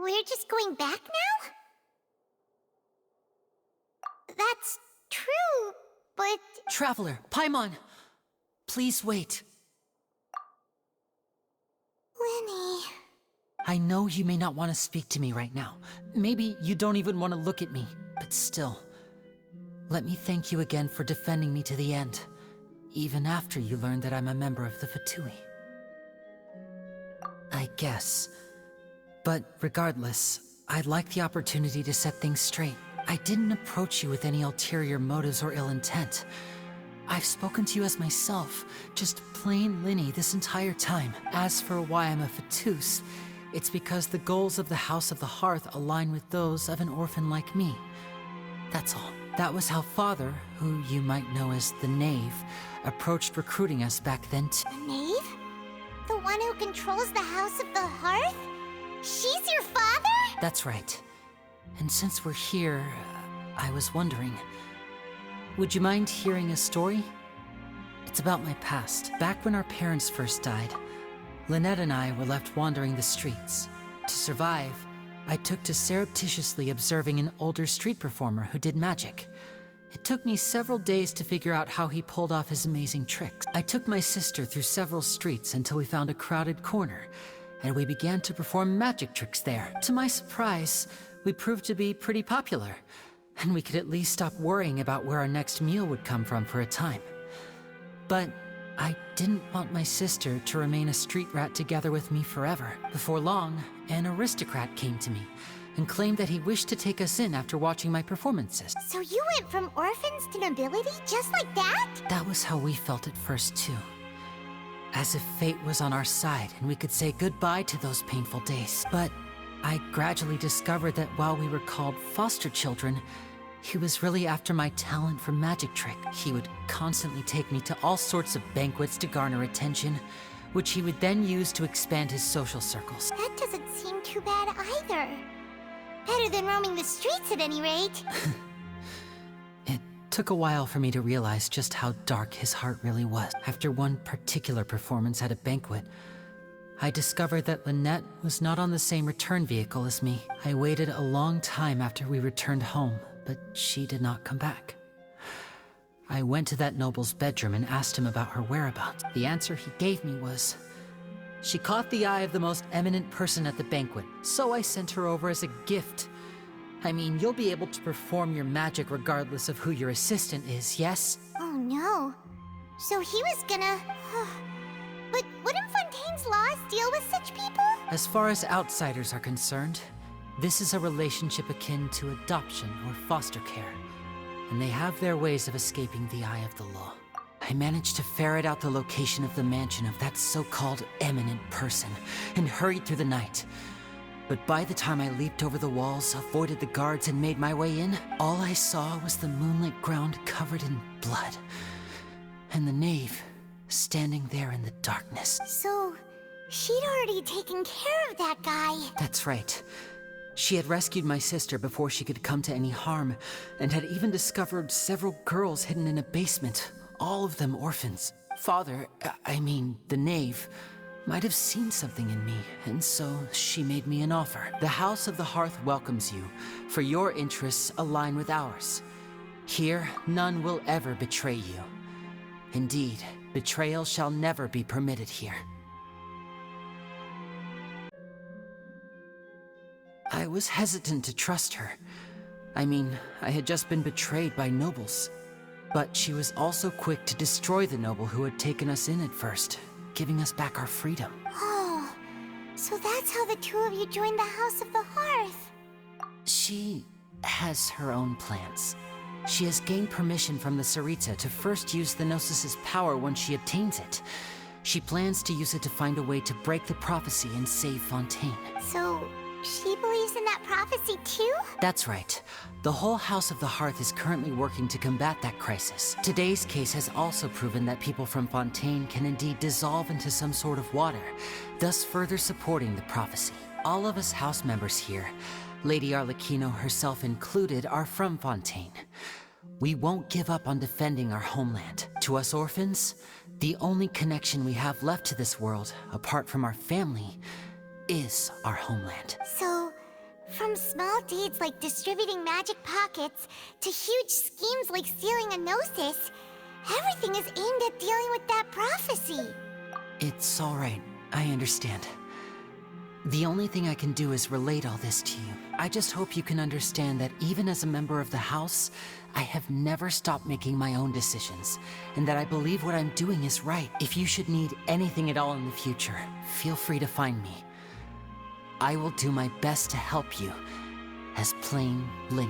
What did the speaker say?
we're just going back now? That's true, but... Traveler, Paimon! Please wait. Linny... I know you may not want to speak to me right now. Maybe you don't even want to look at me, but still. Let me thank you again for defending me to the end, even after you learned that I'm a member of the Fatui. I guess. But regardless, I'd like the opportunity to set things straight. I didn't approach you with any ulterior motives or ill intent. I've spoken to you as myself, just plain Linny this entire time. As for why I'm a Fatus, it's because the goals of the House of the Hearth align with those of an orphan like me. That's all. That was how Father, who you might know as the Knave, approached recruiting us back then too. The Knave? The one who controls the House of the Hearth? She's your father? That's right. And since we're here, I was wondering, would you mind hearing a story? It's about my past. Back when our parents first died, Lynette and I were left wandering the streets. To survive, I took to surreptitiously observing an older street performer who did magic. It took me several days to figure out how he pulled off his amazing tricks. I took my sister through several streets until we found a crowded corner, and we began to perform magic tricks there. To my surprise, we proved to be pretty popular, and we could at least stop worrying about where our next meal would come from for a time. But I didn't want my sister to remain a street rat together with me forever. Before long, an aristocrat came to me and claimed that he wished to take us in after watching my performances. So you went from orphans to nobility just like that? That was how we felt at first too. As if fate was on our side and we could say goodbye to those painful days. But I gradually discovered that while we were called foster children, he was really after my talent for magic trick. He would constantly take me to all sorts of banquets to garner attention, which he would then use to expand his social circles. That doesn't seem too bad either. Better than roaming the streets at any rate. It took a while for me to realize just how dark his heart really was. After one particular performance at a banquet, I discovered that Lynette was not on the same return vehicle as me. I waited a long time after we returned home, but she did not come back. I went to that noble's bedroom and asked him about her whereabouts. The answer he gave me was, she caught the eye of the most eminent person at the banquet, so I sent her over as a gift. I mean, you'll be able to perform your magic regardless of who your assistant is, yes? Oh no. So he was gonna... But wouldn't Fontaine's laws deal with such people? As far as outsiders are concerned, this is a relationship akin to adoption or foster care, and they have their ways of escaping the eye of the law. I managed to ferret out the location of the mansion of that so-called eminent person and hurried through the night. But by the time I leaped over the walls, avoided the guards, and made my way in, all I saw was the moonlit ground covered in blood, and the knave standing there in the darkness. So, she'd already taken care of that guy. That's right. She had rescued my sister before she could come to any harm, and had even discovered several girls hidden in a basement, all of them orphans. Father, the knave, might have seen something in me, and so she made me an offer. The House of the Hearth welcomes you, for your interests align with ours. Here, none will ever betray you. Indeed, betrayal shall never be permitted here. I was hesitant to trust her. I had just been betrayed by nobles. But she was also quick to destroy the noble who had taken us in at first, giving us back our freedom. Oh, so that's how the two of you joined the House of the Hearth. She has her own plans. She has gained permission from the Tsaritsa to first use the Gnosis' power once she obtains it. She plans to use it to find a way to break the prophecy and save Fontaine. So, she believes in that prophecy too? That's right. The whole House of the Hearth is currently working to combat that crisis. Today's case has also proven that people from Fontaine can indeed dissolve into some sort of water, thus further supporting the prophecy. All of us house members here, Lady Arlecchino herself included, are from Fontaine. We won't give up on defending our homeland. To us orphans, the only connection we have left to this world, apart from our family, is our homeland. So, From small deeds like distributing magic pockets to huge schemes like stealing a Gnosis, everything is aimed at dealing with that prophecy. It's all right. I understand. The only thing I can do is relate all this to you. I just hope you can understand that even as a member of the house, I have never stopped making my own decisions, and that I believe what I'm doing is right. If you should need anything at all in the future, feel free to find me. I will do my best to help you as plain Linny.